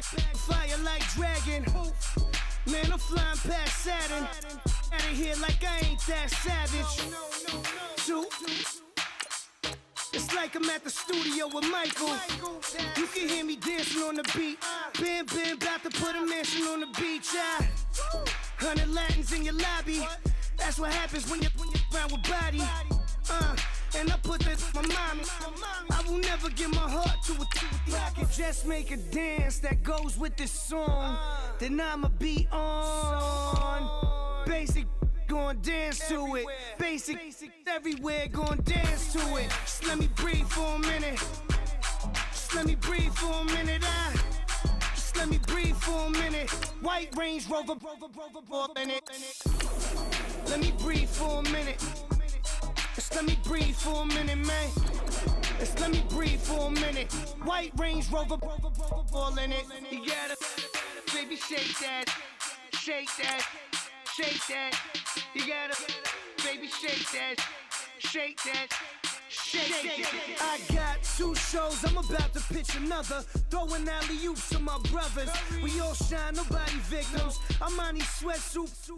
fire like dragon. Man, I'm flying past Saturn. Out of here like I ain't that savage. Two. It's like I'm at the studio with Michael. You can hear me dancing on the beat. Bam, bam, about to put a mansion on the beach. 100 Latins in your lobby. That's what happens when you're around with body. And I put that in my mommy. I will never give my heart to a I can just make a dance that goes with this song. Then I'ma be on. Basic, gon' dance to it. Basic, everywhere, gon' dance to it. Just let me breathe for a minute. Just let me breathe for a minute. Just let me breathe for a minute. White Range Rover, in it. Let me breathe for a minute. Just let me breathe for a minute, man. Just let me breathe for a minute. White Range Rover, all in it. You gotta, baby, shake that, shake that, shake that. You gotta, baby, shake that, shake that. Shake. I got 2 shows, I'm about to pitch another. Throwing alley-oops to my brothers. We all shine, nobody victims. I'm on these sweatsuits,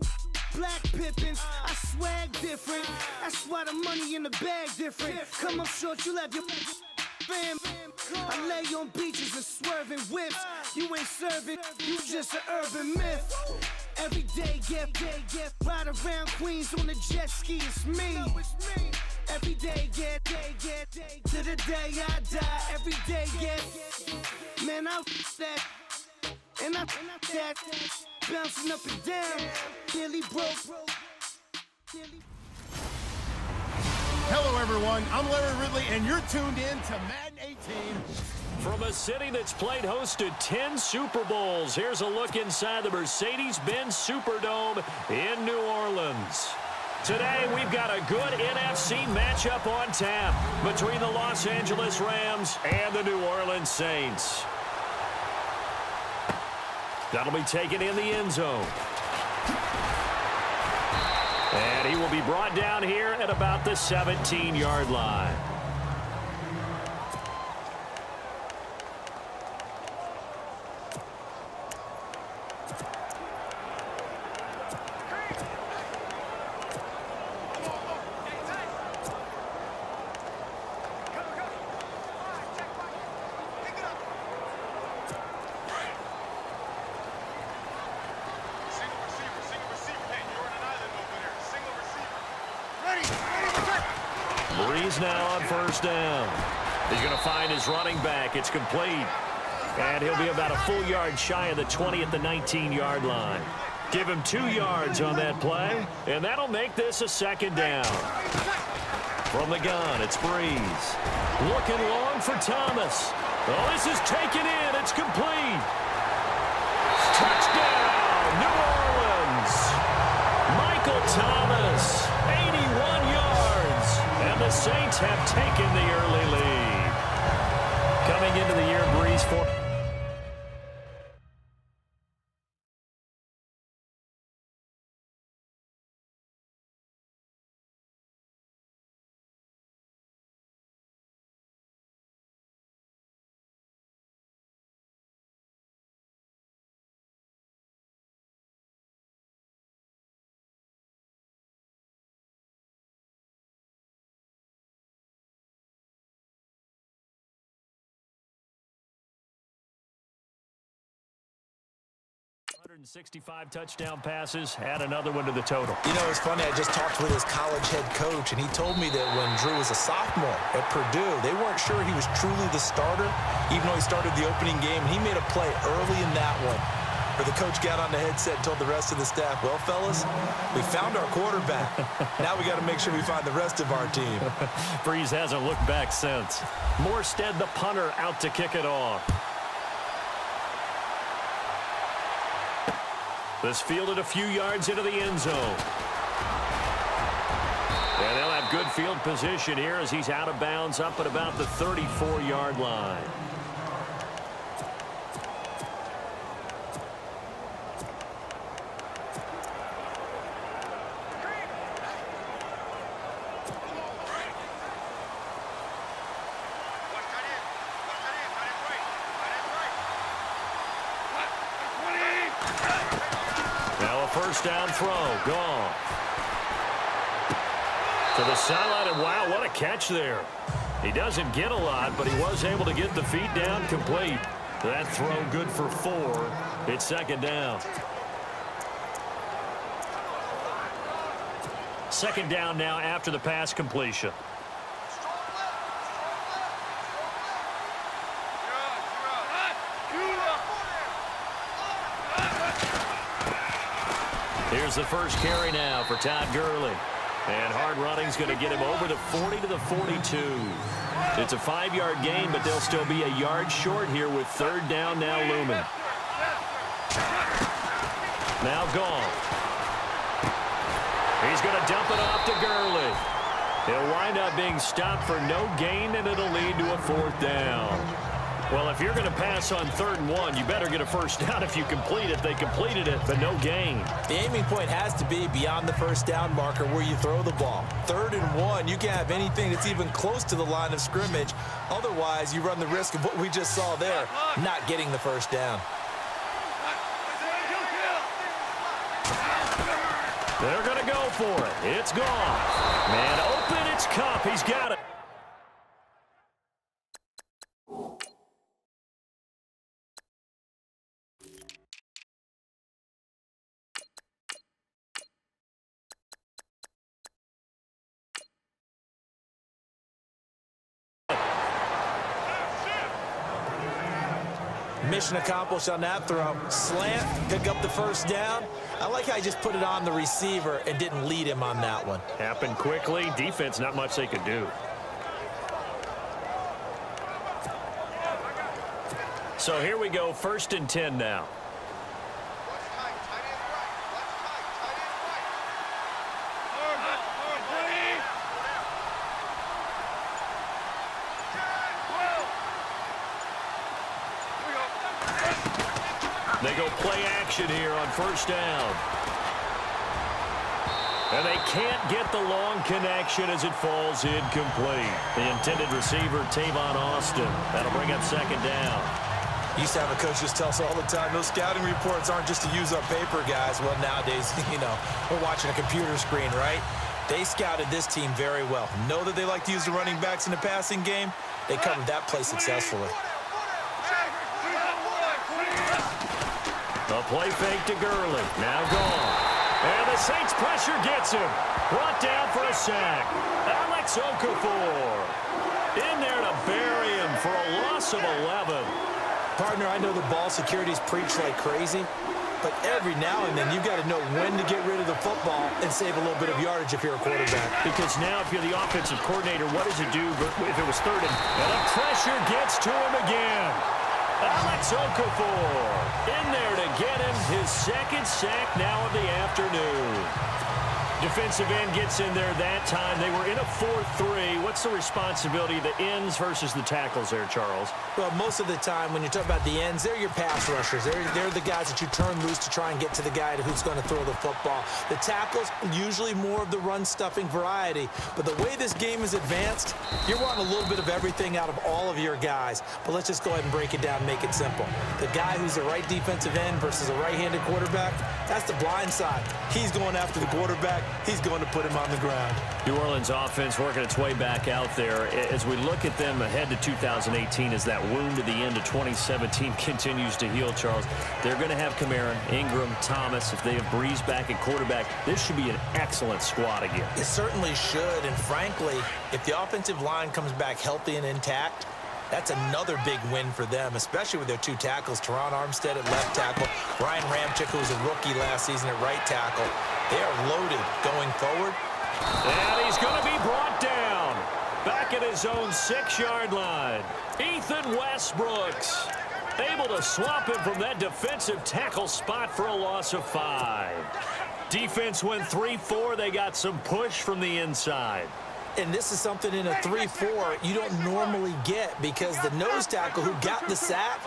black Pippins. I swag different. That's why the money in the bag different. Come up short, you'll have your fam. I lay on beaches and swerving whips. You ain't serving, you just an urban myth. Every day, get ride around Queens on the jet ski, it's me. Every day, get to the day I die. Every day, get man, I that and I that bouncing up and down, nearly broke. Hello, everyone. I'm Larry Ridley, and you're tuned in to Madden 18. From a city that's played host to 10 Super Bowls, here's a look inside the Mercedes-Benz Superdome in New Orleans. Today, we've got a good NFC matchup on tap between the Los Angeles Rams and the New Orleans Saints. That'll be taken in the end zone. And he will be brought down here at about the 17-yard line. Breeze now on first down. He's going to find his running back. It's complete. And he'll be about a full yard shy of the 20 at the 19-yard line. Give him 2 yards on that play, and that'll make this a second down. From the gun, it's Breeze. Looking long for Thomas. Oh, this is taken in. It's complete. Touchdown, New Orleans. Michael Thomas, 81 yards. And the Saints have taken the early lead. Coming into the year, Breeze for... ...165 touchdown passes, add another one to the total. You know, it's funny, I just talked with his college head coach, and he told me that when Drew was a sophomore at Purdue, they weren't sure he was truly the starter, even though he started the opening game, and he made a play early in that one, where the coach got on the headset and told the rest of the staff, well, fellas, we found our quarterback. Now we got to make sure we find the rest of our team. Breeze hasn't looked back since. Morstead, the punter, out to kick it off. This fielded a few yards into the end zone. And they'll have good field position here as he's out of bounds up at about the 34-yard line. first down throw. Gone. To the sideline, and wow, what a catch there. He doesn't get a lot, but he was able to get the feet down complete. That throw good for 4. It's second down. Second down now after the pass completion. Here's the first carry now for Todd Gurley. And hard running's going to get him over the 40 to the 42. It's a 5-yard gain, but they'll still be a yard short here with third down now looming. Now gone. He's going to dump it off to Gurley. He'll wind up being stopped for no gain, and it'll lead to a 4th down. Well, if you're going to pass on 3rd and 1, you better get a first down if you complete it. They completed it, but no gain. The aiming point has to be beyond the first down marker where you throw the ball. 3rd and 1, you can't have anything that's even close to the line of scrimmage. Otherwise, you run the risk of what we just saw there, not getting the first down. They're going to go for it. It's gone. Man open, it's Kupp. He's got it. Mission accomplished on that throw. Slant, pick up the first down. I like how he just put it on the receiver and didn't lead him on that one. Happened quickly. Defense, not much they could do. So here we go, 1st and 10 now. They go play action here on 1st down. And they can't get the long connection as it falls incomplete. The intended receiver, Tavon Austin. That'll bring up 2nd down. Used to have a coach just tell us all the time, those scouting reports aren't just to use up paper, guys. Well, nowadays, we're watching a computer screen, right? They scouted this team very well. Know that they like to use the running backs in the passing game. They covered that play successfully. The play fake to Gurley. Now gone. And the Saints pressure gets him. Brought down for a sack. Alex Okafor in there to bury him for a loss of 11. Partner, I know the ball security's preached like crazy, but every now and then you've got to know when to get rid of the football and save a little bit of yardage if you're a quarterback. Because now if you're the offensive coordinator, what does it do if it was 3rd and the pressure gets to him again? Alex Okafor in there to get him his 2nd sack now of the afternoon. Defensive end gets in there that time. They were in a 4-3. What's the responsibility of the ends versus the tackles there, Charles? Well, most of the time when you talk about the ends, they're your pass rushers. They're the guys that you turn loose to try and get to the guy who's going to throw the football. The tackles, usually more of the run-stuffing variety. But the way this game is advanced, you're wanting a little bit of everything out of all of your guys. But let's just go ahead and break it down and make it simple. The guy who's the right defensive end versus a right-handed quarterback, that's the blind side. He's going after the quarterback. He's going to put him on the ground. New Orleans offense working its way back out there. As we look at them ahead to 2018, as that wound at the end of 2017 continues to heal, Charles, they're going to have Kamara, Ingram, Thomas. If they have Breeze back at quarterback, this should be an excellent squad again. It certainly should, and frankly, if the offensive line comes back healthy and intact, that's another big win for them, especially with their 2 tackles, Teron Armstead at left tackle, Ryan Ramczyk, who was a rookie last season at right tackle. They are loaded going forward. And he's going to be brought down back at his own 6-yard line. Ethan Westbrooks able to swap him from that defensive tackle spot for a loss of 5. Defense went 3-4. They got some push from the inside. And this is something in a 3-4 you don't normally get because the nose tackle who got the sack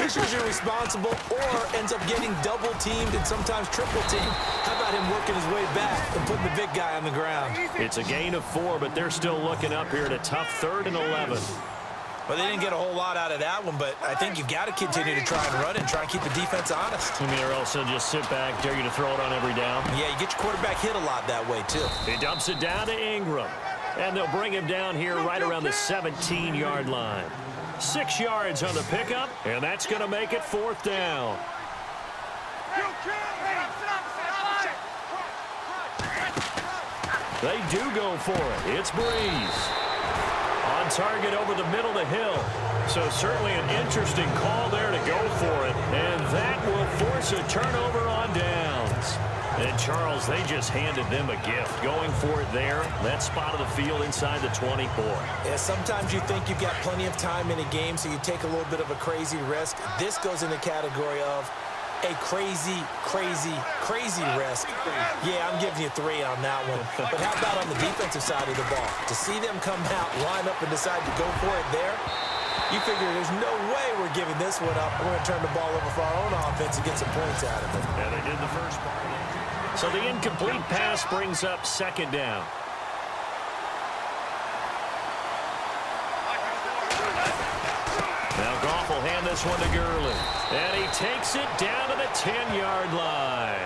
is usually responsible or ends up getting double-teamed and sometimes triple-teamed. How about him working his way back and putting the big guy on the ground? It's a gain of 4, but they're still looking up here at a tough 3rd and 11. Well, they didn't get a whole lot out of that one, but I think you've got to continue to try and run and try and keep the defense honest. I mean, or else they'll just sit back, dare you to throw it on every down. Yeah, you get your quarterback hit a lot that way, too. He dumps it down to Ingram. And they'll bring him down here right around the 17-yard line. 6 yards on the pickup, and that's going to make it 4th down. They do go for it. It's Breeze. On target over the middle to Hill. So certainly an interesting call there to go for it. And that will force a turnover on downs. And Charles, they just handed them a gift. Going for it there, that spot of the field inside the 24. Yeah, sometimes you think you've got plenty of time in a game, so you take a little bit of a crazy risk. This goes in the category of a crazy, crazy, crazy risk. Yeah, I'm giving you 3 on that one. But how about on the defensive side of the ball? To see them come out, line up, and decide to go for it there, you figure there's no way we're giving this one up. We're going to turn the ball over for our own offense and get some points out of it. Yeah, they did the first part. So the incomplete pass brings up 2nd down. Now Goff will hand this one to Gurley. And he takes it down to the 10-yard line.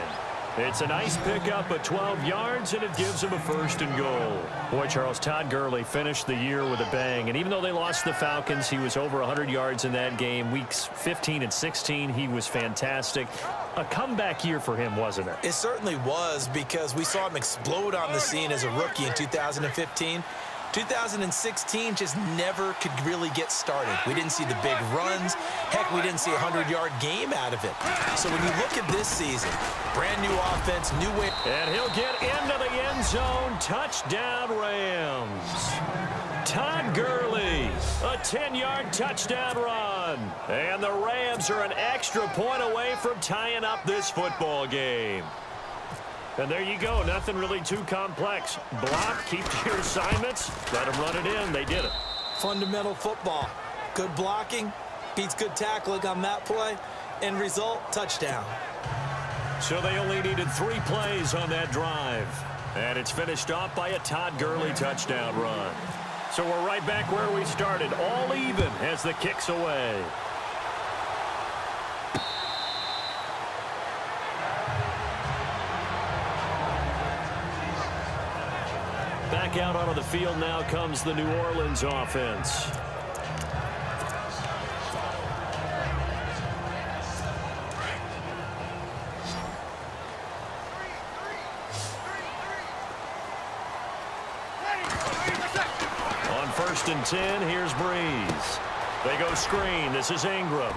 It's a nice pickup of 12 yards, and it gives him a 1st and goal. Boy, Charles, Todd Gurley finished the year with a bang. And even though they lost the Falcons, he was over 100 yards in that game. Weeks 15 and 16, he was fantastic. A comeback year for him, wasn't it? It certainly was, because we saw him explode on the scene as a rookie in 2015. 2016 just never could really get started. We didn't see the big runs. Heck, we didn't see a 100-yard game out of it. So when you look at this season, brand new offense, new way. And he'll get into the end zone. Touchdown, Rams. Todd Gurley, a 10-yard touchdown run. And the Rams are an extra point away from tying up this football game. And there you go. Nothing really too complex. Block, keep to your assignments, let them run it in. They did it. Fundamental football. Good blocking beats good tackling on that play. End result, touchdown. So they only needed 3 plays on that drive. And it's finished off by a Todd Gurley touchdown run. So we're right back where we started. All even as the kick's away. Back out onto the field now comes the New Orleans offense. On 1st and 10, here's Breeze. They go screen. This is Ingram.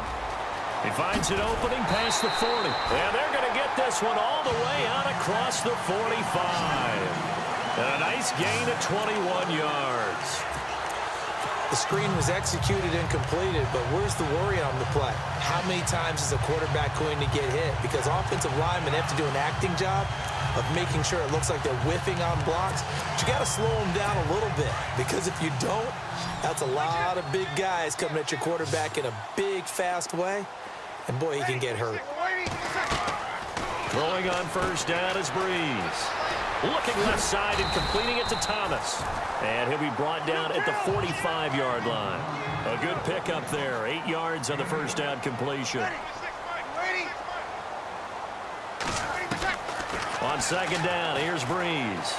He finds an opening past the 40. And they're going to get this one all the way out across the 45. And a nice gain of 21 yards. The screen was executed and completed, but where's the worry on the play? How many times is a quarterback going to get hit? Because offensive linemen have to do an acting job of making sure it looks like they're whiffing on blocks. But you got to slow them down a little bit, because if you don't, that's a lot of big guys coming at your quarterback in a big, fast way. And boy, he can get hurt. Throwing on 1st down is Breeze. Looking left side and completing it to Thomas. And he'll be brought down at the 45-yard line. A good pickup there. 8 yards on the 1st down completion. On 2nd down, here's Breeze.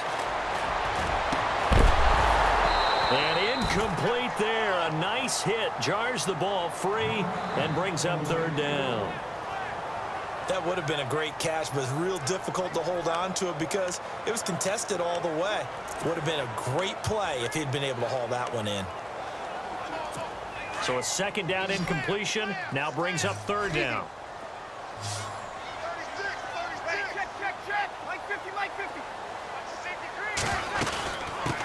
And incomplete there. A nice hit. Jars the ball free and brings up 3rd down. That would have been a great catch, but it's real difficult to hold on to it because it was contested all the way. Would have been a great play if he'd been able to haul that one in. So a 2nd down incompletion now brings up 3rd down.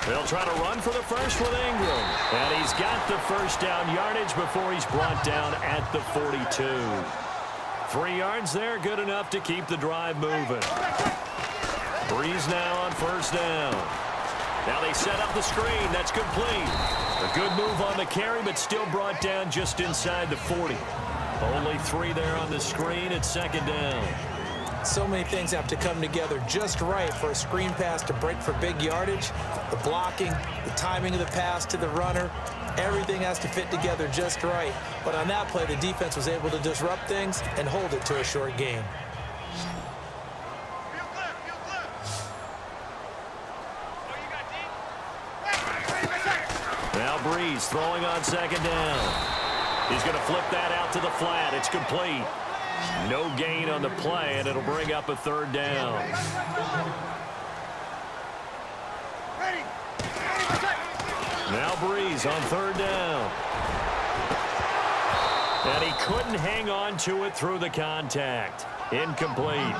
They'll try to run for the first with Ingram. And he's got the 1st down yardage before he's brought down at the 42. 3 yards there, good enough to keep the drive moving. Breeze now on 1st down. Now they set up the screen. That's complete. A good move on the carry, but still brought down just inside the 40. Only 3 there on the screen at 2nd down. So many things have to come together just right for a screen pass to break for big yardage. The blocking, the timing of the pass to the runner, everything has to fit together just right. But on that play, the defense was able to disrupt things and hold it to a short gain. Now Breeze throwing on second down. He's going to flip that out to the flat. It's complete. No gain on the play, and it'll bring up a third down. Now Breeze on third down. And he couldn't hang on to it through the contact. Incomplete.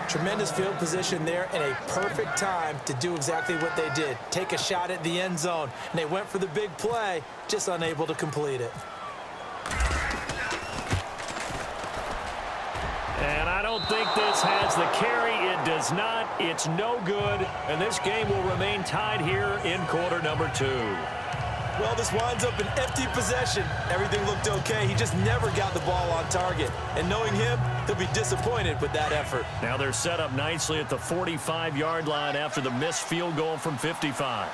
Tremendous field position there and a perfect time to do exactly what they did. Take a shot at the end zone. And they went for the big play, just unable to complete it. And I don't think this has the carry. It does not. It's no good. And this game will remain tied here in quarter number 2. Well, this winds up an empty possession. Everything looked okay. He just never got the ball on target. And knowing him, he'll be disappointed with that effort. Now they're set up nicely at the 45-yard line after the missed field goal from 55.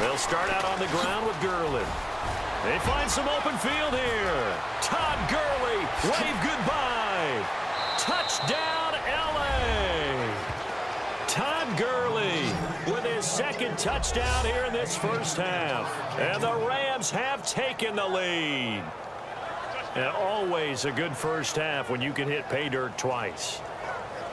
They'll start out on the ground with Gurley. They find some open field here. Todd Gurley, wave goodbye. Touchdown, L.A. Todd Gurley with his second touchdown here in this first half. And the Rams have taken the lead. And always a good first half when you can hit pay dirt twice.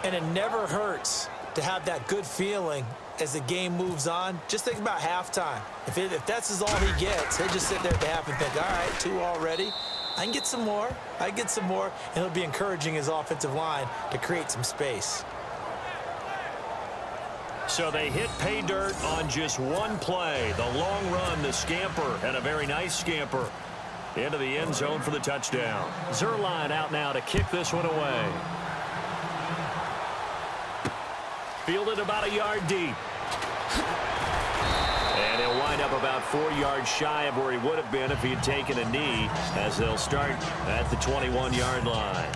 And it never hurts to have that good feeling as the game moves on. Just think about halftime. If that's all he gets, he'll just sit there at the half and think, all right, 2 already. I can get some more. I can get some more. And he'll be encouraging his offensive line to create some space. So they hit pay dirt on just one play. The long run, the scamper, and a very nice scamper into the end zone for the touchdown. Zerline out now to kick this one away. Fielded about a yard deep. And he'll wind up about 4 yards shy of where he would have been if he had taken a knee, as they'll start at the 21-yard line.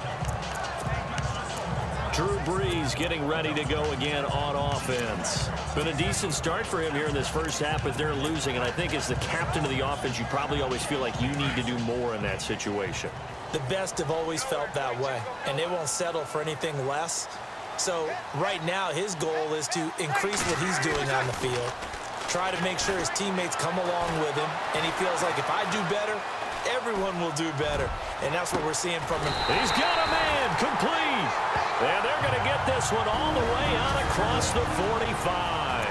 Drew Brees getting ready to go again on offense. Been a decent start for him here in this first half, but they're losing. And I think as the captain of the offense, you probably always feel like you need to do more in that situation. The best have always felt that way, and they won't settle for anything less. So right now his goal is to increase what he's doing on the field, try to make sure his teammates come along with him, and he feels like if I do better, everyone will do better. And that's what we're seeing from him. He's got a man, complete. And they're going to get this one all the way out across the 45.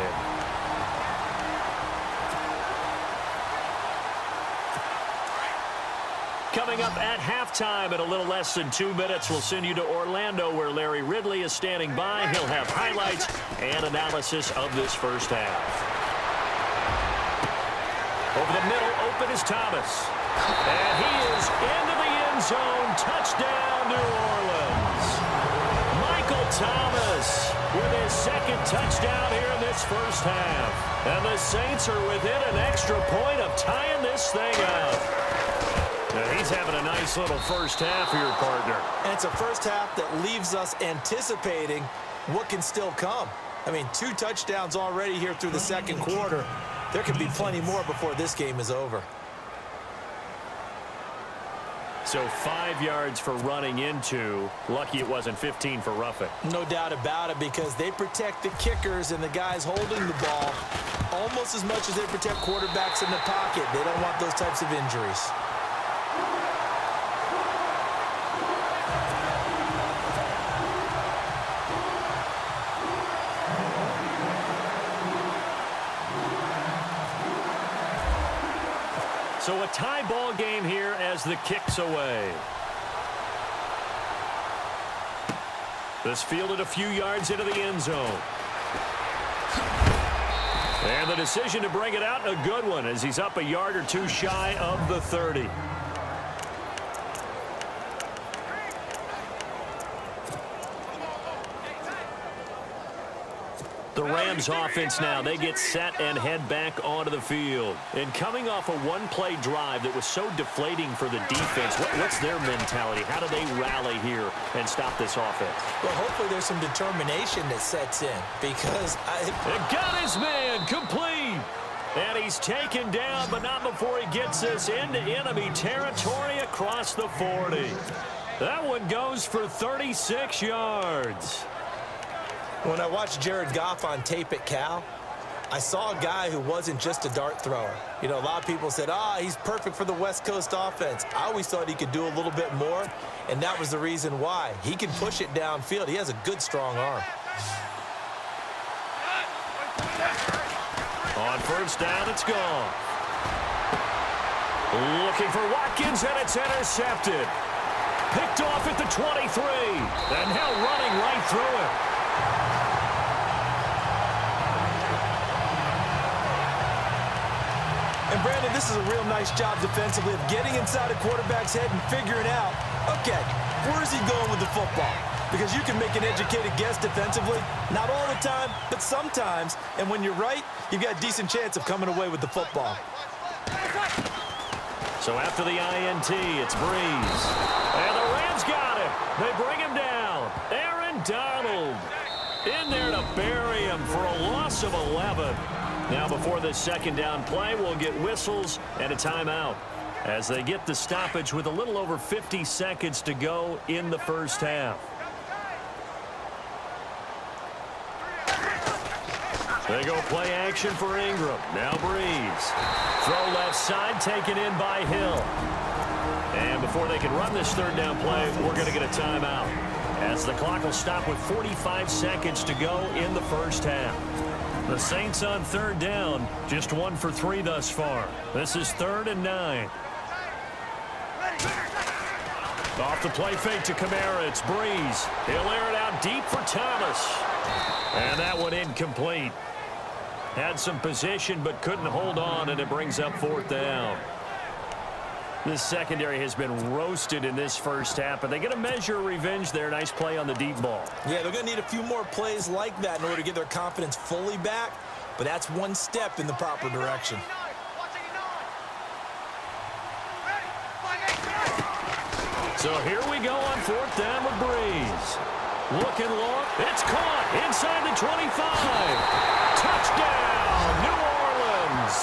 Coming up at halftime in a little less than 2 minutes, we'll send you to Orlando where Larry Ridley is standing by. He'll have highlights and analysis of this first half. Over the middle, open is Thomas. And he is into the end zone. Touchdown, New Orleans. Michael Thomas with his second touchdown here in this first half. And the Saints are within an extra point of tying this thing up. Now he's having a nice little first half here, partner. And it's a first half that leaves us anticipating what can still come. I mean, 2 touchdowns already here through the second quarter. There could be plenty more before this game is over. So 5 yards for running into. Lucky it wasn't 15 for roughing. No doubt about it, because they protect the kickers and the guys holding the ball almost as much as they protect quarterbacks in the pocket. They don't want those types of injuries. So a tie ball game here as the kick's away. This fielded a few yards into the end zone. And the decision to bring it out, a good one, as he's up a yard or 2 shy of the 30. The Rams offense now, they get set and head back onto the field. And coming off a one-play drive that was so deflating for the defense, what's their mentality? How do they rally here and stop this offense? Well, hopefully there's some determination that sets in because It got his man complete. And he's taken down, but not before he gets us into enemy territory across the 40. That one goes for 36 yards. When I watched Jared Goff on tape at Cal, I saw a guy who wasn't just a dart thrower. You know, a lot of people said, he's perfect for the West Coast offense. I always thought he could do a little bit more, and that was the reason why. He can push it downfield. He has a good, strong arm. On first down, it's gone. Looking for Watkins, and it's intercepted. Picked off at the 23, and now running right through it. And, Brandon, this is a real nice job defensively of getting inside a quarterback's head and figuring out, okay, where is he going with the football? Because you can make an educated guess defensively, not all the time, but sometimes. And when you're right, you've got a decent chance of coming away with the football. So after the INT, it's Breeze. And the Rams got him. They bring him down. Aaron Donald in there to bury him for a loss of 11. Now before this second down play, we'll get whistles and a timeout as they get the stoppage with a little over 50 seconds to go in the first half. They go play action for Ingram. Now Breeze. Throw left side, taken in by Hill. And before they can run this third down play, we're going to get a timeout, as the clock will stop with 45 seconds to go in the first half. The Saints on third down, just 1 for 3 thus far. This is 3rd and 9. Off the play fake to Kamara, it's Breeze. He'll air it out deep for Thomas. And that one incomplete. Had some position but couldn't hold on, and it brings up 4th down. This secondary has been roasted in this first half, but they get a measure of revenge there. Nice play on the deep ball. Yeah, they're going to need a few more plays like that in order to get their confidence fully back, but that's one step in the proper direction. So here we go on 4th down with Breeze. Looking long. It's caught inside the 25. Touchdown, New Orleans.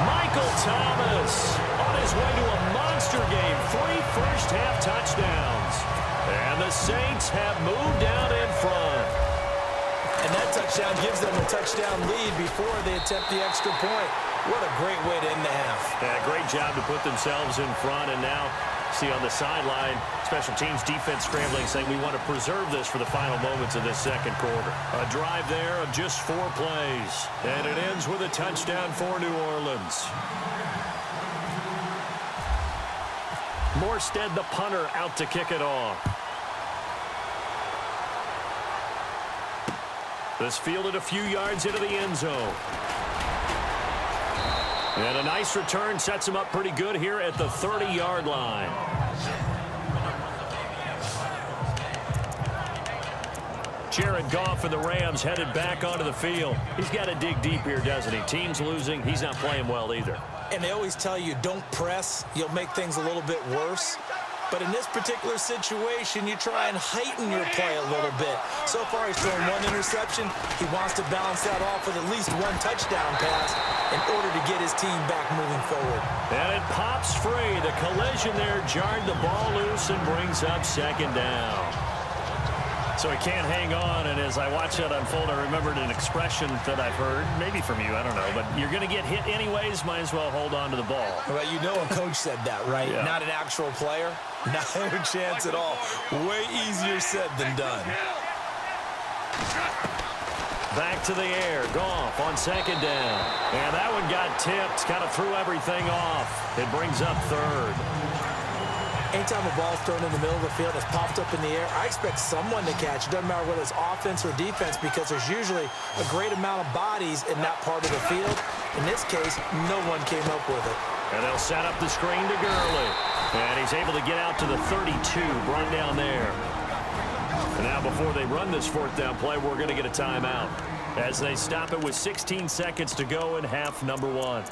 Michael Thomas on his way to a monster game. 3 first-half touchdowns. And the Saints have moved down in front. And that touchdown gives them a touchdown lead before they attempt the extra point. What a great way to end the half. Yeah, great job to put themselves in front, and now see on the sideline, special teams defense scrambling, saying we want to preserve this for the final moments of this second quarter. A drive there of just 4 plays, and it ends with a touchdown for New Orleans. Morstead, the punter, out to kick it off. This fielded a few yards into the end zone. And a nice return sets him up pretty good here at the 30-yard line. Jared Goff and the Rams headed back onto the field. He's got to dig deep here, doesn't he? Team's losing. He's not playing well either. And they always tell you, don't press. You'll make things a little bit worse. But in this particular situation, you try and heighten your play a little bit. So far, he's thrown 1 interception. He wants to balance that off with at least 1 touchdown pass in order to get his team back moving forward. And it pops free. The collision there jarred the ball loose and brings up 2nd down. So he can't hang on, and as I watch that unfold, I remembered an expression that I've heard, maybe from you, I don't know, but you're going to get hit anyways, might as well hold on to the ball. Well, you know a coach said that, right? Yeah. Not an actual player. Not a chance at all. Way easier said than done. Back to the air. Goff on 2nd down. And that one got tipped. Kind of threw everything off. It brings up 3rd. Anytime a ball's thrown in the middle of the field, it's popped up in the air, I expect someone to catch it. Doesn't matter whether it's offense or defense, because there's usually a great amount of bodies in that part of the field. In this case, no one came up with it. And they'll set up the screen to Gurley. And he's able to get out to the 32, brought down there. And now before they run this 4th down play, we're going to get a timeout. as they stop it with 16 seconds to go in half number 1.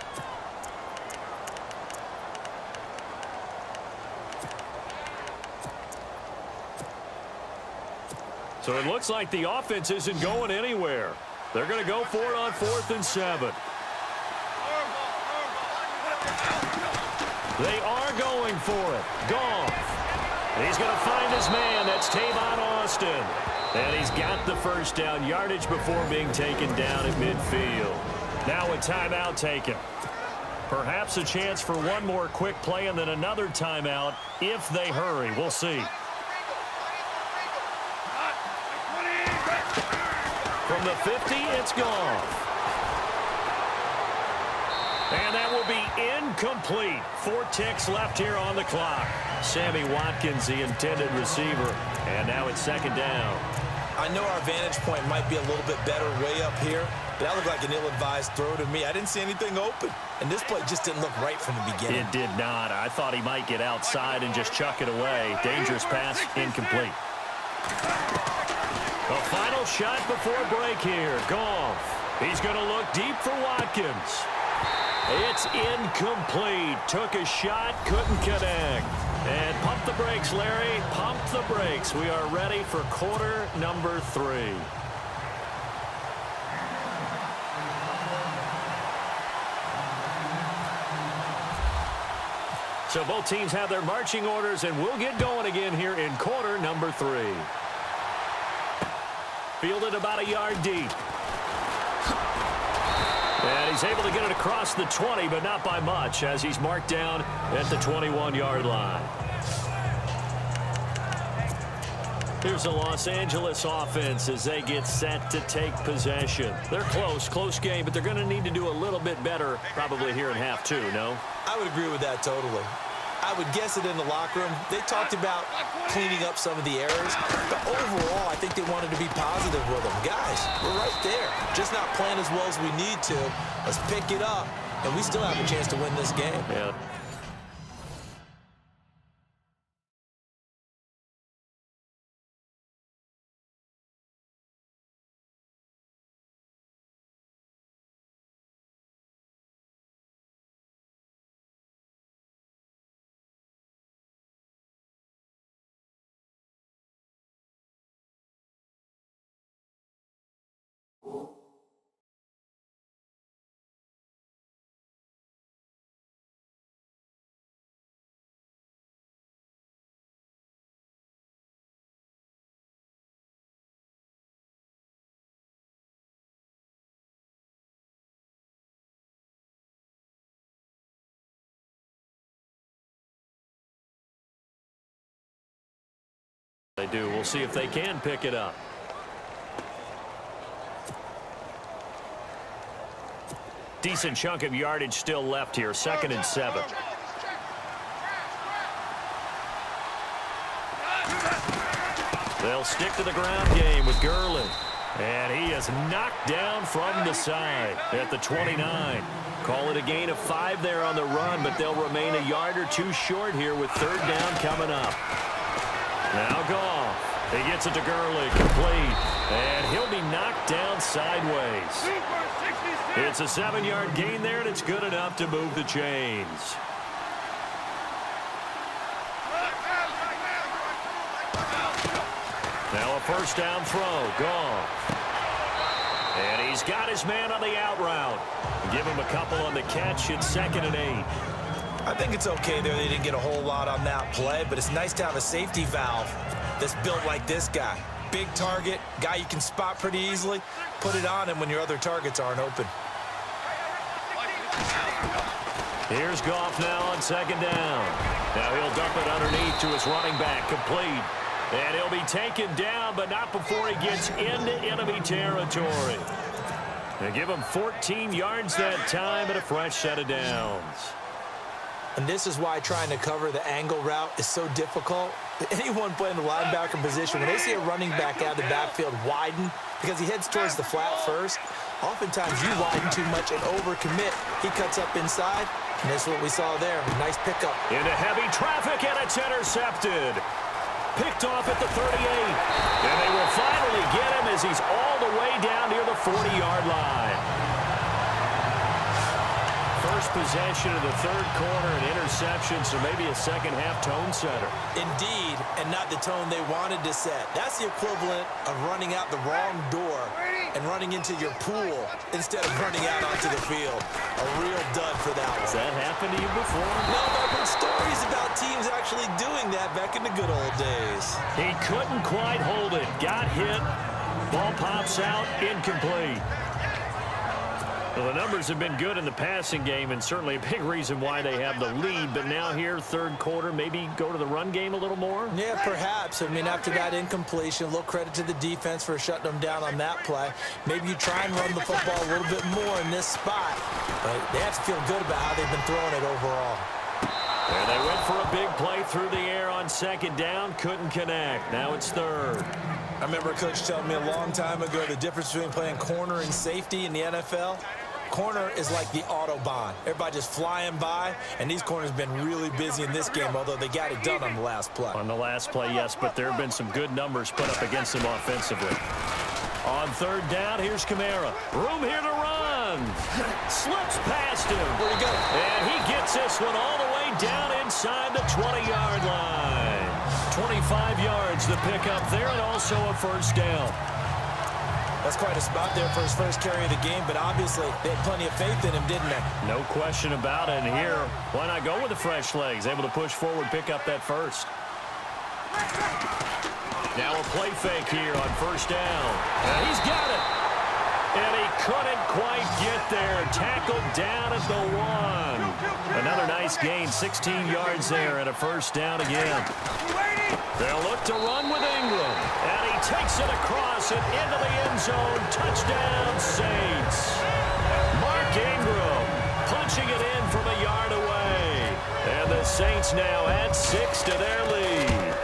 So it looks like the offense isn't going anywhere. They're going to go for it on 4th and 7. They are going for it. Goff. He's going to find his man. That's Tavon Austin. And he's got the first down yardage before being taken down at midfield. Now a timeout taken. Perhaps a chance for one more quick play and then another timeout if they hurry. We'll see. From the 50, it's Goff. And that will be incomplete. 4 ticks left here on the clock. Sammy Watkins, the intended receiver. And now it's 2nd down. I know our vantage point might be a little bit better way up here, but that looked like an ill-advised throw to me. I didn't see anything open. And this play just didn't look right from the beginning. It did not. I thought he might get outside and just chuck it away. Dangerous pass, incomplete. A final shot before break here. Goff. He's going to look deep for Watkins. It's incomplete. Took a shot, couldn't connect. And pump the brakes, Larry. Pump the brakes. We are ready for quarter number 3. So both teams have their marching orders, and we'll get going again here in quarter number 3. Fielded about a yard deep. And he's able to get it across the 20, but not by much, as he's marked down at the 21-yard line. Here's the Los Angeles offense as they get set to take possession. They're close game, but they're going to need to do a little bit better probably here in half 2, no? I would agree with that totally. I would guess it in the locker room. They talked about cleaning up some of the errors, but overall, I think they wanted to be positive with them. Guys, we're right there. Just not playing as well as we need to. Let's pick it up, and we still have a chance to win this game. Yeah. They do. We'll see if they can pick it up. Decent chunk of yardage still left here. 2nd and 7. They'll stick to the ground game with Gurley. And he is knocked down from the side at the 29. Call it a gain of 5 there on the run, but they'll remain a yard or 2 short here with 3rd down coming up. Now Goff. He gets it to Gurley, complete. And he'll be knocked down sideways. It's a 7-yard gain there, and it's good enough to move the chains. Now a 1st down throw. Goff. And he's got his man on the out route. Give him a couple on the catch. It's 2nd and 8. I think it's okay there. They didn't get a whole lot on that play, but it's nice to have a safety valve that's built like this guy. Big target, guy you can spot pretty easily. Put it on him when your other targets aren't open. Here's Goff now on 2nd down. Now he'll dump it underneath to his running back, complete. And he'll be taken down, but not before he gets into enemy territory. They give him 14 yards that time and a fresh set of downs. And this is why trying to cover the angle route is so difficult. Anyone playing the linebacker position, when they see a running back out of the backfield widen because he heads towards the flat first, oftentimes you widen too much and overcommit. He cuts up inside, and that's what we saw there. Nice pickup. Into heavy traffic, and it's intercepted. picked off at the 38. And they will finally get him as he's all the way down near the 40-yard line. First possession of the third quarter, an interception, so maybe a second-half tone setter. Indeed, and not the tone they wanted to set. That's the equivalent of running out the wrong door and running into your pool instead of running out onto the field. A real dud for that one. Has that happened to you before? No, but I've heard stories about teams actually doing that back in the good old days. He couldn't quite hold it. Got hit. Ball pops out. Incomplete. Well, the numbers have been good in the passing game, and certainly a big reason why they have the lead. But now here, third quarter, maybe go to the run game a little more? Yeah, perhaps. I mean, after that incompletion, a little credit to the defense for shutting them down on that play. Maybe you try and run the football a little bit more in this spot. But they have to feel good about how they've been throwing it overall. And they went for a big play through the air on second down. Couldn't connect. Now it's third. I remember a coach telling me a long time ago the difference between playing corner and safety in the NFL. Corner is like the Autobahn. Everybody just flying by, and these corners have been really busy in this game, although they got it done on the last play. On the last play, yes, but there have been some good numbers put up against them offensively. On third down, here's Kamara. Room here to run. Slips past him. Where'd he go? And he gets this one all the way down inside the 20-yard line. 25 yards the pickup there, and also a first down. That's quite a spot there for his first carry of the game, but obviously they had plenty of faith in him, didn't they? No question about it. And here, why not go with the fresh legs? Able to push forward, pick up that first. Now a play fake here on first down. And he's got it. And he couldn't quite get there. Tackled down at the 1. Another nice gain, 16 yards there, and a first down again. They'll look to run with Ingram. And he takes it across and into the end zone. Touchdown, Saints. Mark Ingram punching it in from a yard away. And the Saints now add 6 to their lead.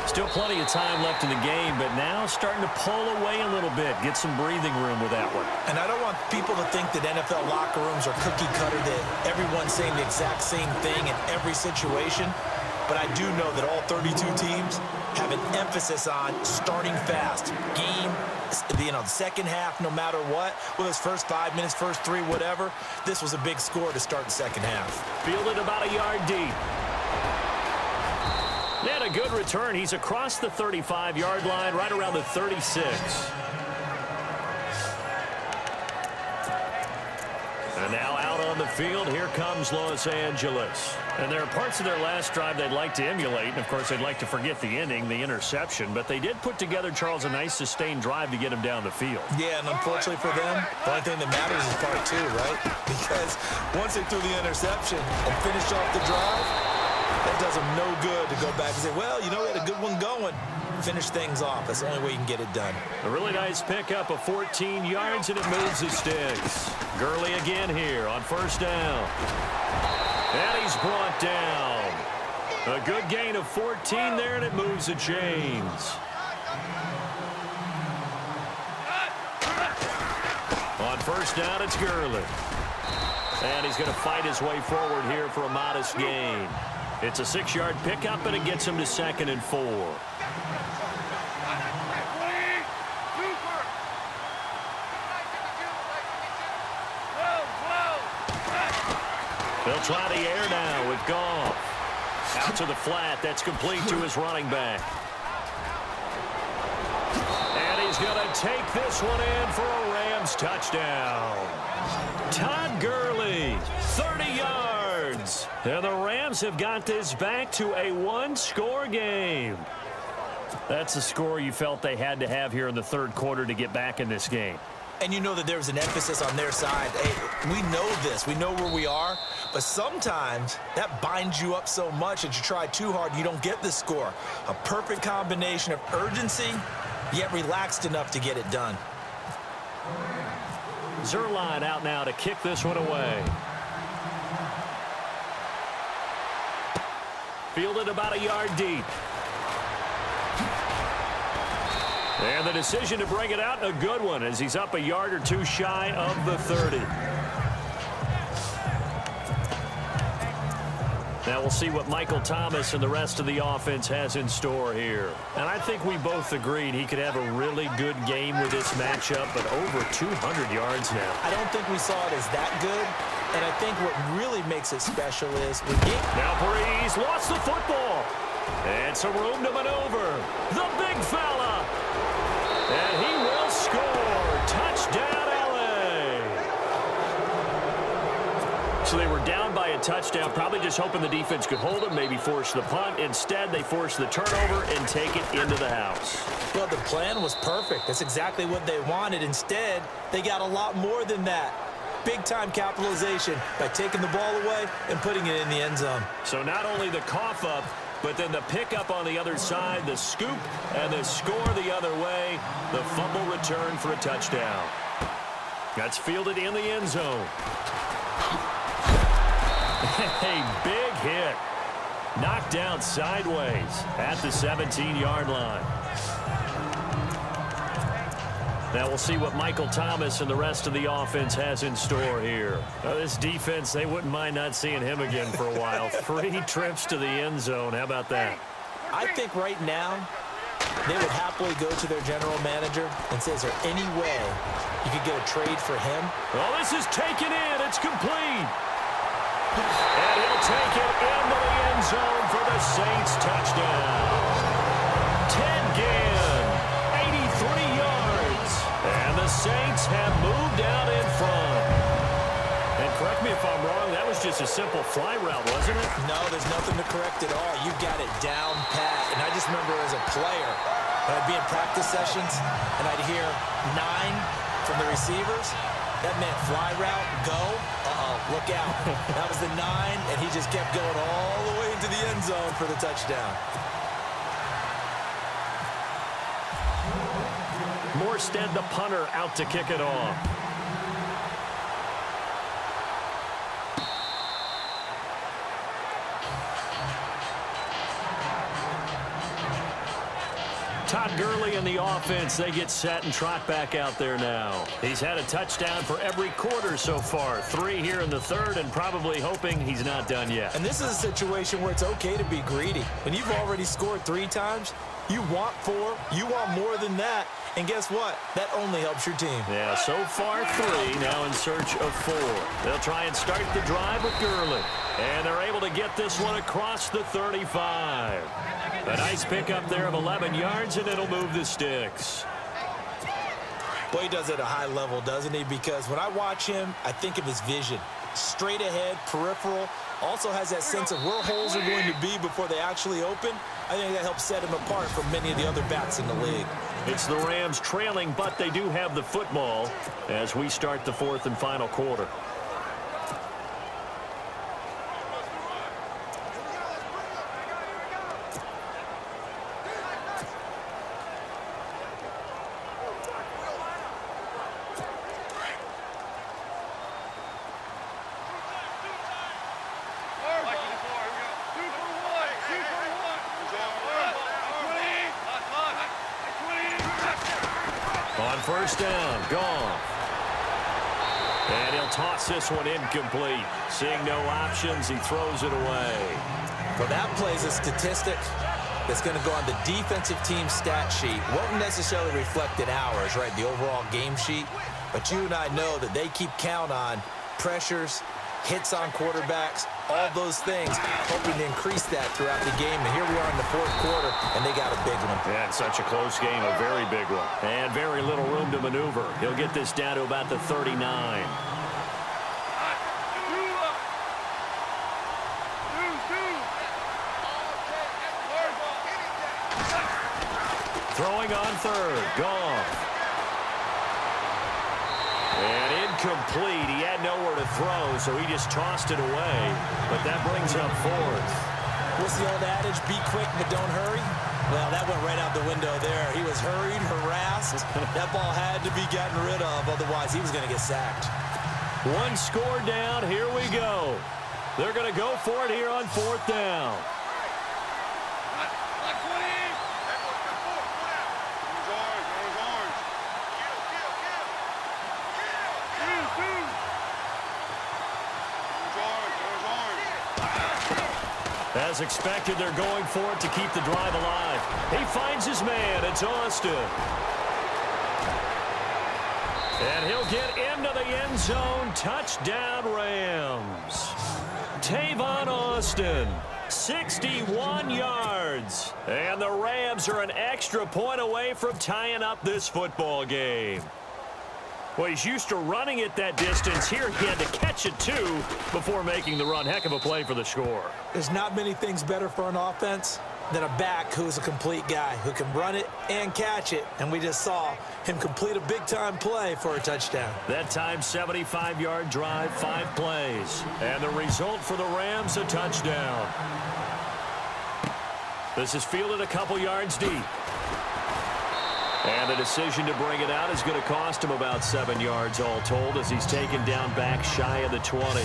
Still plenty of time left in the game, but now starting to pull away a little bit. Get some breathing room with that one. And I don't want people to think that NFL locker rooms are cookie cutter, that everyone's saying the exact same thing in every situation. But I do know that all 32 teams have an emphasis on starting fast. Game, the second half, no matter what, whether it's first 5 minutes, first 3, whatever, this was a big score to start the second half. Fielded about a yard deep. And a good return. He's across the 35-yard line, right around the 36. And now out on the field, here comes Los Angeles. And there are parts of their last drive they'd like to emulate. And, of course, they'd like to forget the ending, the interception. But they did put together, Charles, a nice sustained drive to get him down the field. Yeah, and unfortunately for them, the only thing that matters is part 2, right? Because once they threw the interception and finished off the drive, that does them no good to go back and say, well, you know, we had a good one going. Finish things off. That's the only way you can get it done. A really nice pickup of 14 yards, and it moves the sticks. Gurley again here on first down. And he's brought down. A good gain of 14 there, and it moves the chains. On first down, it's Gurley. And he's going to fight his way forward here for a modest gain. It's a 6-yard pickup, and it gets him to 2nd and 4. They'll try the air now with Goff. Out to the flat. That's complete to his running back. And he's going to take this one in for a Rams touchdown. Todd Gurley, 30 yards. And the Rams have got this back to a 1-score game. That's the score you felt they had to have here in the third quarter to get back in this game. And you know that there's an emphasis on their side. Hey, we know this. We know where we are. But sometimes that binds you up so much that you try too hard, you don't get the score. A perfect combination of urgency, yet relaxed enough to get it done. Zerline out now to kick this one away. Fielded about a yard deep. And the decision to bring it out, a good one, as he's up a yard or two shy of the 30. Now we'll see what Michael Thomas and the rest of the offense has in store here. And I think we both agreed he could have a really good game with this matchup, but over 200 yards now. I don't think we saw it as that good, and I think what really makes it special is we get... Now Breeze lost the football. And some room to maneuver. The big fella. And he will score. Touchdown, LA. So they were down by a touchdown, probably just hoping the defense could hold them, maybe force the punt. Instead, they forced the turnover and take it into the house. Well, the plan was perfect. That's exactly what they wanted. Instead, they got a lot more than that. Big-time capitalization by taking the ball away and putting it in the end zone. So not only the cough up, but then the pickup on the other side, the scoop, and the score the other way. The fumble return for a touchdown. That's fielded in the end zone. A big hit. Knocked down sideways at the 17-yard line. Now we'll see what Michael Thomas and the rest of the offense has in store here. Now this defense, they wouldn't mind not seeing him again for a while. 3 trips to the end zone. How about that? I think right now they would happily go to their general manager and say, is there any way you could get a trade for him? Oh, this is taken in. It's complete. And he'll take it into the end zone for the Saints touchdown. Ted Ginn, 83 yards. And the Saints have moved out in front. And correct me if I'm wrong, that was just a simple fly route, wasn't it? No, there's nothing to correct at all. You got it down pat. And I just remember as a player, when I'd be in practice sessions and I'd hear 9 from the receivers, that meant fly route, go, look out. That was the 9, and he just kept going all the way into the end zone for the touchdown. Morstead, the punter, out to kick it off. Todd Gurley and the offense, they get set and trot back out there now. He's had a touchdown for every quarter so far. 3 here in the third, and probably hoping he's not done yet. And this is a situation where it's okay to be greedy. When you've already scored 3 times, you want 4, you want more than that. And guess what? That only helps your team. Yeah, so far 3, now in search of 4. They'll try and start the drive with Gurley. And they're able to get this one across the 35. A nice pickup there of 11 yards, and it'll move the sticks. Boy, he does it at a high level, doesn't he? Because when I watch him, I think of his vision. Straight ahead, peripheral. Also has that sense of where holes are going to be before they actually open. I think that helps set him apart from many of the other backs in the league. It's the Rams trailing, but they do have the football as we start the 4th and final quarter. On first down, Goff. And he'll toss this one incomplete. Seeing no options, he throws it away. Well, that plays a statistic that's going to go on the defensive team stat sheet. Won't necessarily reflect in ours, right, the overall game sheet. But you and I know that they keep count on pressures, hits on quarterbacks, all those things, hoping to increase that throughout the game. And here we are in the 4th quarter, and they got a big one. Yeah, it's such a close game, a very big one. And very little room to maneuver. He'll get this down to about the 39. Throwing on 3rd, Goff. And incomplete. He had nowhere to throw, so he just tossed it away. But that brings up 4th. What's the old adage? Be quick, but don't hurry. Well, that went right out the window there. He was hurried, harassed. That ball had to be gotten rid of. Otherwise, he was going to get sacked. 1 score down. Here we go. They're going to go for it here on 4th down. As expected, they're going for it to keep the drive alive. He finds his man. It's Austin. And he'll get into the end zone. Touchdown, Rams. Tavon Austin, 61 yards. And the Rams are an extra point away from tying up this football game. Well, he's used to running it that distance. Here he had to catch it, too, before making the run. Heck of a play for the score. There's not many things better for an offense than a back who's a complete guy who can run it and catch it. And we just saw him complete a big-time play for a touchdown. That time, 75-yard drive, 5 plays. And the result for the Rams, a touchdown. This is fielded a couple yards deep. And the decision to bring it out is going to cost him about 7 yards all told as he's taken down back shy of the 20.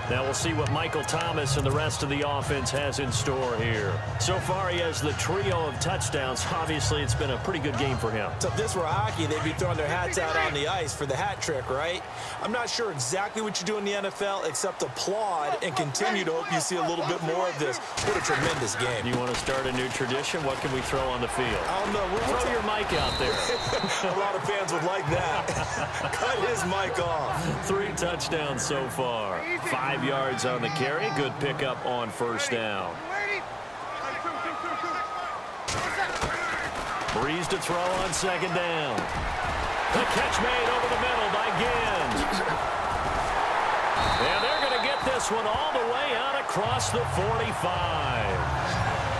Now we'll see what Michael Thomas and the rest of the offense has in store here. So far, he has the trio of touchdowns. Obviously, it's been a pretty good game for him. So if this were hockey, they'd be throwing their hats out on the ice for the hat trick, right? I'm not sure exactly what you do in the NFL except applaud and continue to hope you see a little bit more of this. What a tremendous game. You want to start a new tradition? What can we throw on the field? I don't know. Throw your mic out there. A lot of fans would like that. Cut his mic off. 3 touchdowns so far. 5 yards on the carry. Good pickup on first down. Breeze to throw on second down. The catch made over the middle by Ginn. And they're going to get this one all the way out across the 45.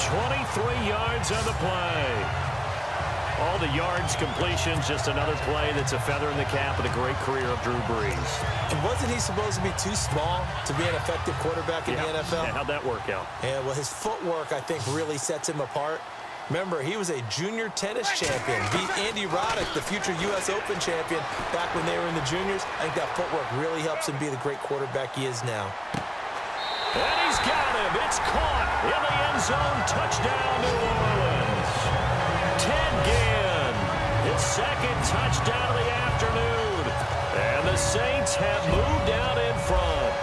23 yards on the play. All the yards, completions, just another play that's a feather in the cap of the great career of Drew Brees. And wasn't he supposed to be too small to be an effective quarterback in the NFL? Yeah, how'd that work out? Yeah, well, his footwork, I think, really sets him apart. Remember, he was a junior tennis champion. Beat Andy Roddick, the future U.S. Open champion, back when they were in the juniors. I think that footwork really helps him be the great quarterback he is now. And he's got him. It's caught in the end zone. Touchdown, New Orleans. Ted Ginn, his second touchdown of the afternoon. And the Saints have moved out in front.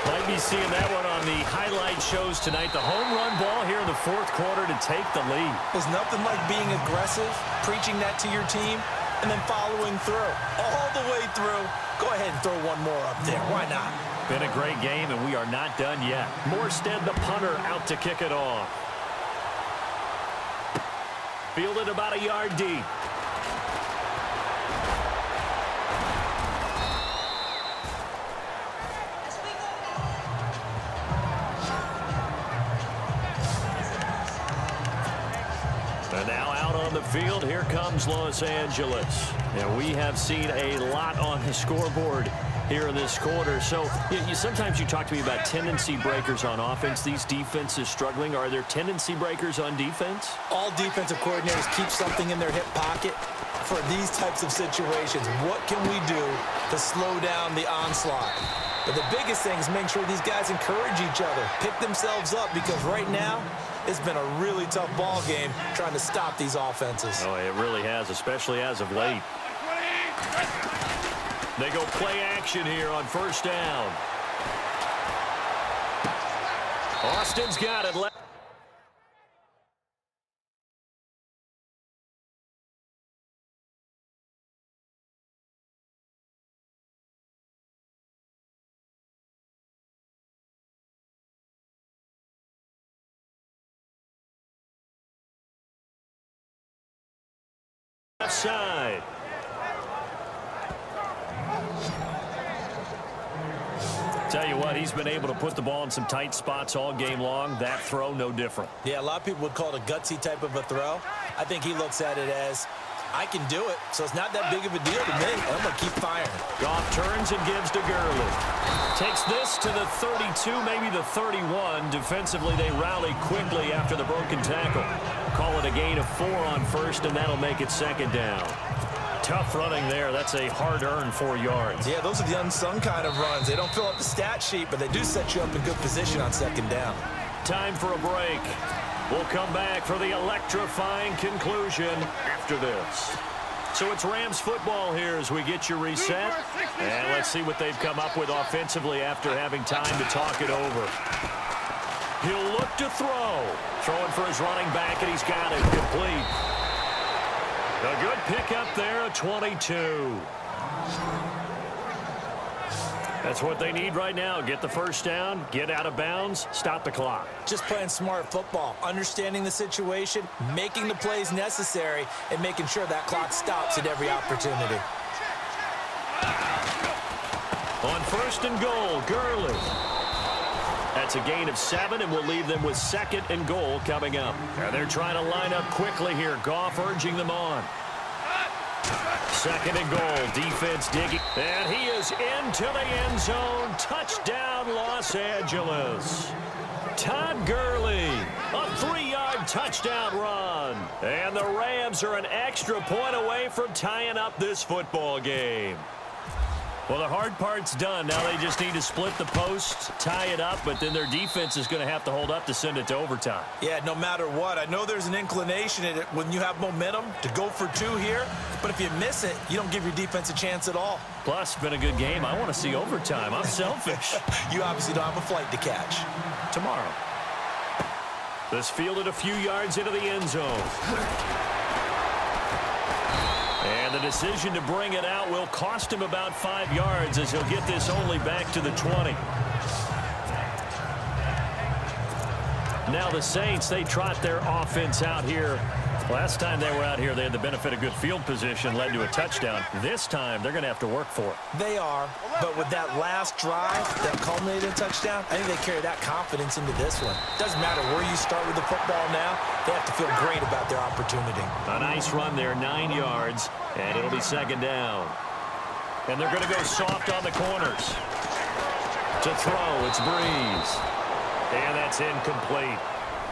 Might be seeing that one on the highlight shows tonight. The home run ball here in the fourth quarter to take the lead. There's nothing like being aggressive, preaching that to your team, and then following through. All the way through. Go ahead and throw one more up there. Why not? Been a great game, and we are not done yet. Morstead, the punter, out to kick it off. Fielded about a yard deep. And now out on the field, here comes Los Angeles. And we have seen a lot on the scoreboard here in this quarter. So sometimes you talk to me about tendency breakers on offense. These defenses struggling. Are there tendency breakers on defense? All defensive coordinators keep something in their hip pocket for these types of situations. What can we do to slow down the onslaught? But the biggest thing is make sure these guys encourage each other, pick themselves up, because right now it's been a really tough ball game trying to stop these offenses. Oh, it really has, especially as of late. They go play action here on first down. Austin's got it. Left side. Tell you what, he's been able to put the ball in some tight spots all game long. That throw, no different. Yeah, a lot of people would call it a gutsy type of a throw. I think he looks at it as, I can do it, so it's not that big of a deal to me. I'm going to keep firing. Goff turns and gives to Gurley. Takes this to the 32, maybe the 31. Defensively, they rally quickly after the broken tackle. Call it a gain of 4 on first, and that'll make it second down. Tough running there. That's a hard-earned 4 yards. Yeah, those are the unsung kind of runs. They don't fill up the stat sheet, but they do set you up in good position on second down. Time for a break. We'll come back for the electrifying conclusion after this. So it's Rams football here as we get you reset. And let's see what they've come up with offensively after having time to talk it over. He'll look to throw. Throwing for his running back, and he's got it complete. A good pickup there, a 22. That's what they need right now. Get the first down, get out of bounds, stop the clock. Just playing smart football, understanding the situation, making the plays necessary, and making sure that clock stops at every opportunity. On first and goal, Gurley. That's a gain of 7, and we'll leave them with second and goal coming up. And they're trying to line up quickly here. Goff urging them on. Second and goal, defense digging. And he is into the end zone. Touchdown, Los Angeles. Todd Gurley, a 3-yard touchdown run. And the Rams are an extra point away from tying up this football game. Well, the hard part's done. Now they just need to split the post, tie it up, but then their defense is going to have to hold up to send it to overtime. Yeah, no matter what. I know there's an inclination in it when you have momentum to go for 2 here, but if you miss it, you don't give your defense a chance at all. Plus, it's been a good game. I want to see overtime. I'm selfish. You obviously don't have a flight to catch. Tomorrow. This fielded a few yards into the end zone. And the decision to bring it out will cost him about 5 yards as he'll get this only back to the 20. Now the Saints, they trot their offense out here. Last time they were out here, they had the benefit of good field position, led to a touchdown. This time, they're going to have to work for it. They are, but with that last drive that culminated in a touchdown, I think they carry that confidence into this one. Doesn't matter where you start with the football now, they have to feel great about their opportunity. A nice run there, 9 yards, and it'll be second down. And they're going to go soft on the corners. To throw, it's Breeze. And that's incomplete.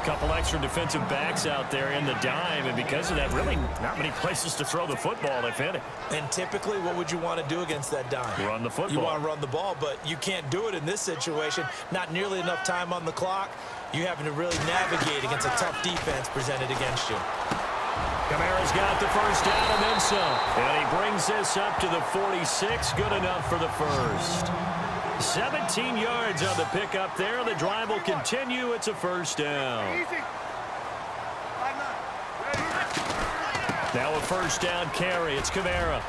Couple extra defensive backs out there in the dime, and because of that, really not many places to throw the football, if any. And typically, what would you want to do against that dime? Run the football. You want to run the ball, but you can't do it in this situation. Not nearly enough time on the clock. You're having to really navigate against a tough defense presented against you. Kamara's got the first down and then some. And he brings this up to the 46. Good enough for the first. 17 yards on the pickup there. The drive will continue. It's a first down. Now a first down carry. It's Kamara.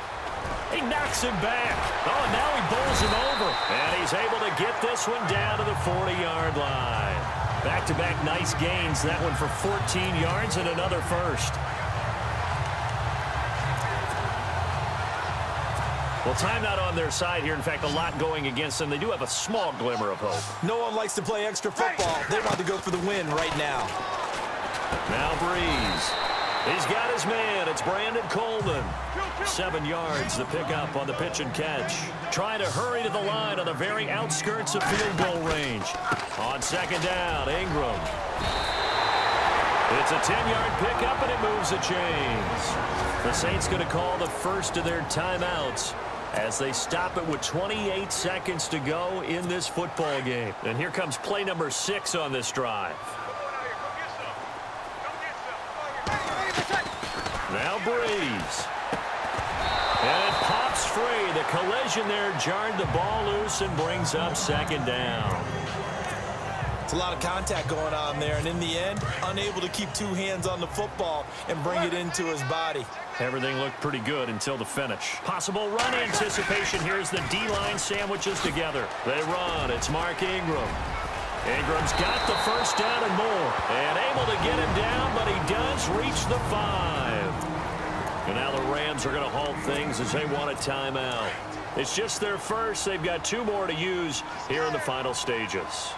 He knocks him back. Oh, now he bowls him over. And he's able to get this one down to the 40-yard line. Back-to-back nice gains. That one for 14 yards and another first. Well, time not on their side here. In fact, a lot going against them. They do have a small glimmer of hope. No one likes to play extra football. They want to go for the win right now. Now Breeze. He's got his man. It's Brandon Coleman. 7 yards, the pickup on the pitch and catch. Trying to hurry to the line on the very outskirts of field goal range. On second down, Ingram. It's a 10-yard pickup, and it moves the chains. The Saints going to call the first of their timeouts as they stop it with 28 seconds to go in this football game. And here comes play number 6 on this drive. Now Breeze. And it pops free. The collision there jarred the ball loose and brings up second down. It's a lot of contact going on there, and in the end, unable to keep 2 hands on the football and bring it into his body. Everything looked pretty good until the finish. Possible run anticipation. Here's the D-line sandwiches together. They run. It's Mark Ingram. Ingram's got the first down and more. And able to get him down, but he does reach the 5. And now the Rams are going to halt things as they want a timeout. It's just their first. They've got 2 more to use here in the final stages.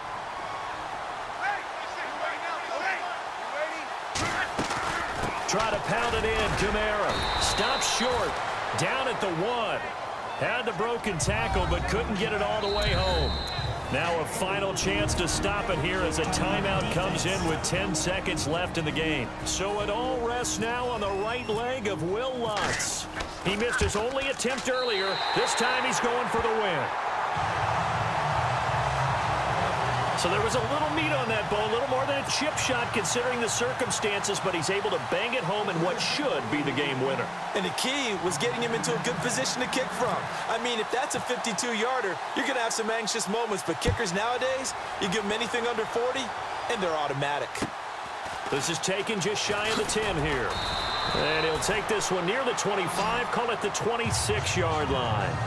Try to pound it in. Kamara stops short. Down at the 1. Had the broken tackle, but couldn't get it all the way home. Now a final chance to stop it here as a timeout comes in with 10 seconds left in the game. So it all rests now on the right leg of Will Lutz. He missed his only attempt earlier. This time he's going for the win. So there was a little meat on that bone, a little more than a chip shot considering the circumstances, but he's able to bang it home in what should be the game winner. And the key was getting him into a good position to kick from. I mean, if that's a 52-yarder, you're going to have some anxious moments, but kickers nowadays, you give them anything under 40, and they're automatic. This is taken just shy of the 10 here. And he'll take this one near the 25, call it the 26-yard line.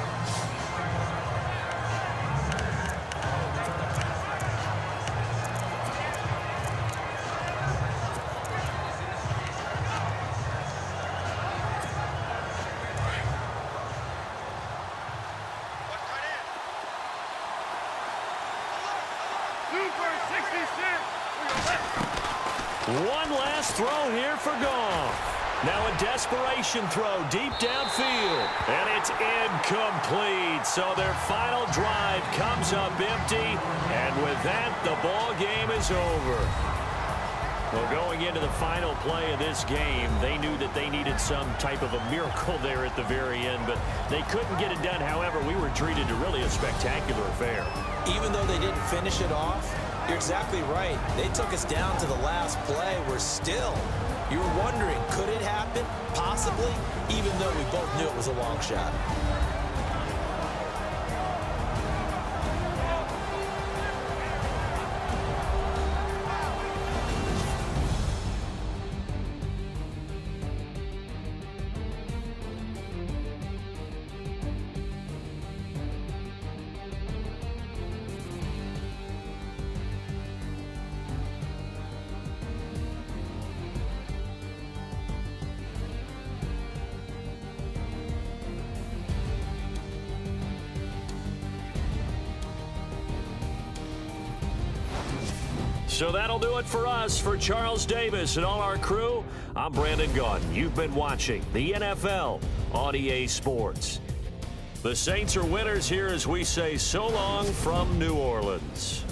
One last throw here for Goff. Now a desperation throw deep downfield. And it's incomplete. So their final drive comes up empty. And with that, the ball game is over. Well, going into the final play of this game, they knew that they needed some type of a miracle there at the very end, but they couldn't get it done. However, we were treated to really a spectacular affair. Even though they didn't finish it off, you're exactly right. They took us down to the last play. We're still. You were wondering, could it happen? Possibly, even though we both knew it was a long shot. So that'll do it for us. For Charles Davis and all our crew, I'm Brandon Gaudin. You've been watching the NFL on EA Sports. The Saints are winners here as we say so long from New Orleans.